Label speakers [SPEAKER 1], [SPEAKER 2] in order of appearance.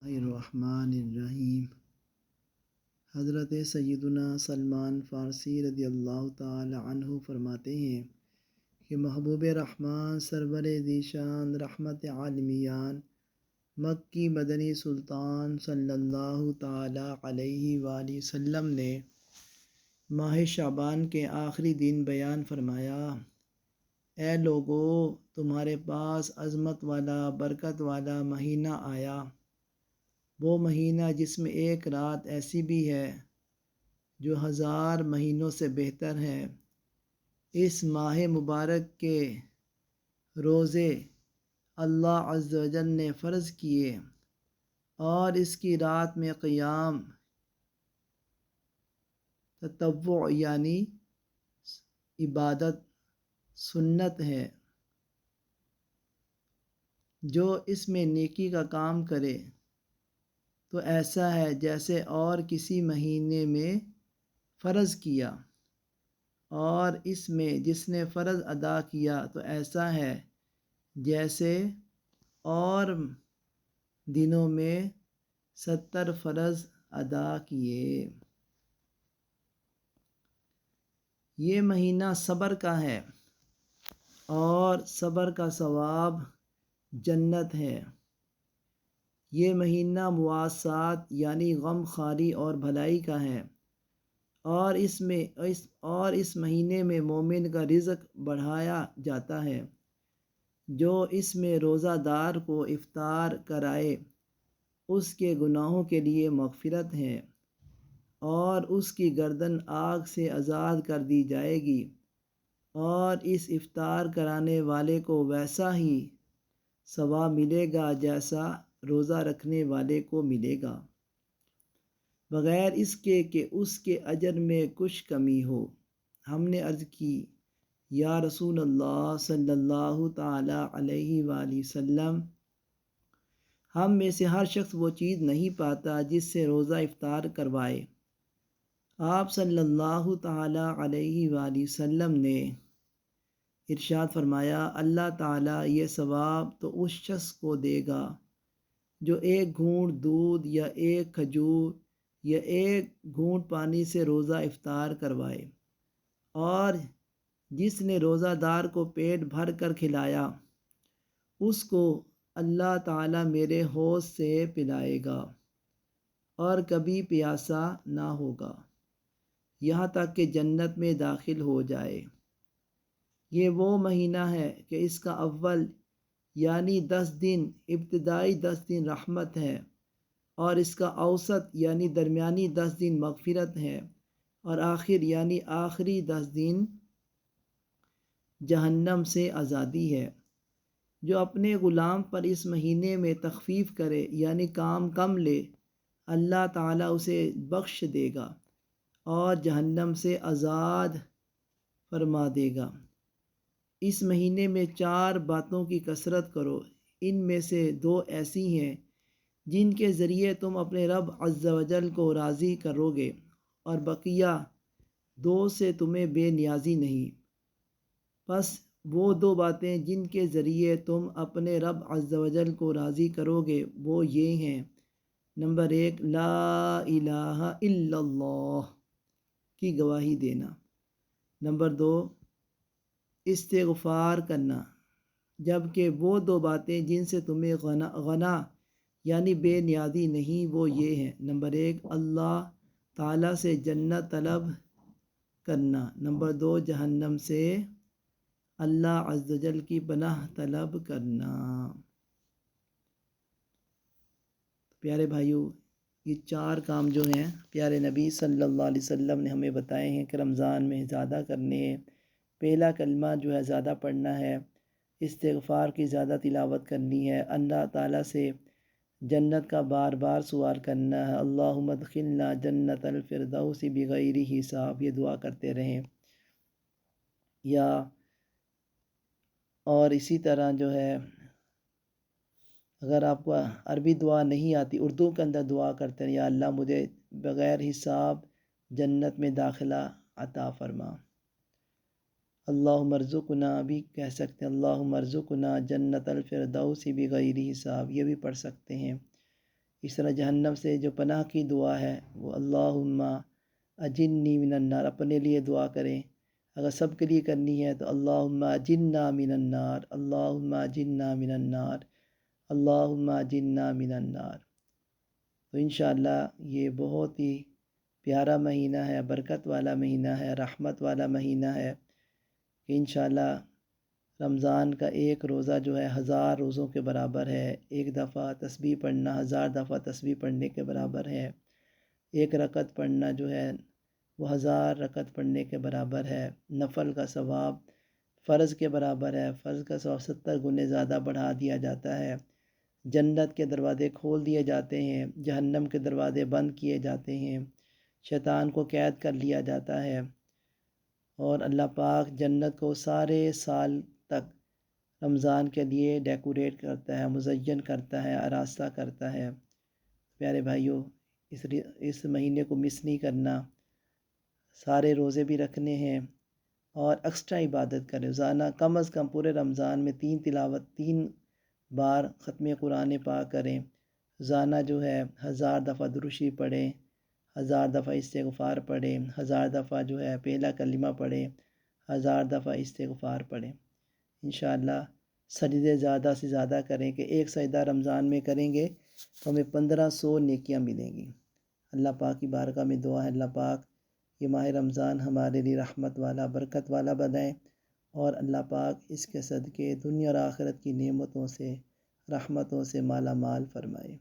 [SPEAKER 1] الرحمن الرحیم۔ حضرت سیدنا سلمان فارسی رضی اللہ تعالی عنہ فرماتے ہیں کہ محبوب رحمان سرور ذیشان رحمت عالمیان مکی مدنی سلطان صلی اللہ تعالی علیہ وآلہ وسلم نے ماہ شعبان کے آخری دن بیان فرمایا، اے لوگو، تمہارے پاس عظمت والا برکت والا مہینہ آیا، وہ مہینہ جس میں ایک رات ایسی بھی ہے جو 1000 مہینوں سے بہتر ہے۔ اس ماہ مبارک کے روزے اللہ عز و جل نے فرض کیے اور اس کی رات میں قیام تطوع یعنی عبادت سنت ہے۔ جو اس میں نیکی کا کام کرے تو ایسا ہے جیسے اور کسی مہینے میں فرض کیا، اور اس میں جس نے فرض ادا کیا تو ایسا ہے جیسے اور دنوں میں 70 فرض ادا کیے۔ یہ مہینہ صبر کا ہے اور صبر کا ثواب جنت ہے۔ یہ مہینہ مواسات یعنی غم خواری اور بھلائی کا ہے، اور اس مہینے میں مومن کا رزق بڑھایا جاتا ہے۔ جو اس میں روزہ دار کو افطار کرائے اس کے گناہوں کے لیے مغفرت ہے، اور اس کی گردن آگ سے آزاد کر دی جائے گی، اور اس افطار کرانے والے کو ویسا ہی ثواب ملے گا جیسا روزہ رکھنے والے کو ملے گا، بغیر اس کے کہ اس کے اجر میں کچھ کمی ہو۔ ہم نے عرض کی، یا رسول اللہ صلی اللہ تعالی علیہ وآلہ وسلم، ہم میں سے ہر شخص وہ چیز نہیں پاتا جس سے روزہ افطار کروائے۔ آپ صلی اللہ تعالی علیہ وآلہ وسلم نے ارشاد فرمایا، اللہ تعالیٰ یہ ثواب تو اس شخص کو دے گا جو ایک گھونٹ دودھ یا ایک کھجور یا ایک گھونٹ پانی سے روزہ افطار کروائے، اور جس نے روزہ دار کو پیٹ بھر کر کھلایا اس کو اللہ تعالیٰ میرے حوض سے پلائے گا اور کبھی پیاسا نہ ہوگا یہاں تک کہ جنت میں داخل ہو جائے۔ یہ وہ مہینہ ہے کہ اس کا اول یعنی 10 دن، ابتدائی 10 دن رحمت ہے، اور اس کا اوسط یعنی درمیانی 10 دن مغفرت ہے، اور آخر یعنی آخری 10 دن جہنم سے آزادی ہے۔ جو اپنے غلام پر اس مہینے میں تخفیف کرے یعنی کام کم لے، اللہ تعالیٰ اسے بخش دے گا اور جہنم سے آزاد فرما دے گا۔ اس مہینے میں 4 باتوں کی کثرت کرو، ان میں سے 2 ایسی ہیں جن کے ذریعے تم اپنے رب عز و جل کو راضی کرو گے، اور بقیہ 2 سے تمہیں بے نیازی نہیں۔ پس وہ 2 باتیں جن کے ذریعے تم اپنے رب عز و جل کو راضی کرو گے وہ یہ ہیں: نمبر 1، لا الہ الا اللہ کی گواہی دینا۔ نمبر 2، استغفار کرنا۔ جبکہ وہ 2 باتیں جن سے تمہیں غنا یعنی بے نیازی نہیں وہ یہ ہیں: نمبر 1، اللہ تعالیٰ سے جنت طلب کرنا۔ نمبر 2، جہنم سے اللہ عز و جل کی پناہ طلب کرنا۔ پیارے بھائیوں، یہ 4 کام جو ہیں پیارے نبی صلی اللہ علیہ وسلم نے ہمیں بتائے ہیں کہ رمضان میں زیادہ کرنے ہیں۔ پہلا کلمہ جو ہے زیادہ پڑھنا ہے، استغفار کی زیادہ تلاوت کرنی ہے، اللہ تعالیٰ سے جنت کا بار بار سوال کرنا ہے، اللہم ادخلنا جنت الفردوس بغیر حساب، یہ دعا کرتے رہیں۔ اور اسی طرح جو ہے اگر آپ کو عربی دعا نہیں آتی، اردو کے اندر دعا کرتے ہیں، یا اللہ مجھے بغیر حساب جنت میں داخلہ عطا فرما۔ اللہم ارزقنا بھی کہہ سکتے ہیں، اللہم ارزقنا جنت الفردوس بغیر حساب، یہ بھی پڑھ سکتے ہیں۔ اس طرح جہنم سے جو پناہ کی دعا ہے وہ اللہم اجنی من النار، اپنے لیے دعا کریں۔ اگر سب کے لیے کرنی ہے تو اللہم اجننا من النار، اللہم اجننا من النار، اللہم اجننا من النار۔ تو انشاءاللہ یہ بہت ہی پیارا مہینہ ہے، برکت والا مہینہ ہے، رحمت والا مہینہ ہے کہ انشاءاللہ رمضان کا ایک روزہ جو ہے 1000 روزوں کے برابر ہے۔ ایک دفعہ تسبیح پڑھنا 1000 دفعہ تسبیح پڑھنے کے برابر ہے۔ ایک رکعت پڑھنا جو ہے وہ 1000 رکعت پڑھنے کے برابر ہے۔ نفل کا ثواب فرض کے برابر ہے، فرض کا ثواب 70 گنے زیادہ بڑھا دیا جاتا ہے۔ جنت کے دروازے کھول دیے جاتے ہیں، جہنم کے دروازے بند کیے جاتے ہیں، شیطان کو قید کر لیا جاتا ہے، اور اللہ پاک جنت کو سارے سال تک رمضان کے لیے ڈیکوریٹ کرتا ہے، مزین کرتا ہے، آراستہ کرتا ہے۔ پیارے بھائیوں، اس مہینے کو مس نہیں کرنا، سارے روزے بھی رکھنے ہیں اور ایکسٹرا عبادت کریں۔ روزانہ کم از کم پورے رمضان میں 3 بار ختم قرآن پاک کریں۔ روزانہ جو ہے 1000 دفعہ درود شریف پڑھیں، 1000 دفعہ استغفار پڑھیں، 1000 دفعہ جو ہے پہلا کلمہ پڑھیں، 1000 دفعہ استغفار پڑھیں۔ انشاءاللہ سجدے زیادہ سے زیادہ کریں کہ ایک سجدہ رمضان میں کریں گے تو ہمیں 1500 نیکیاں ملیں گی۔ اللہ پاک کی بارگاہ میں دعا ہے اللہ پاک یہ ماہ رمضان ہمارے لیے رحمت والا، برکت والا بنائے، اور اللہ پاک اس کے صدقے دنیا اور آخرت کی نعمتوں سے، رحمتوں سے مالا مال فرمائے۔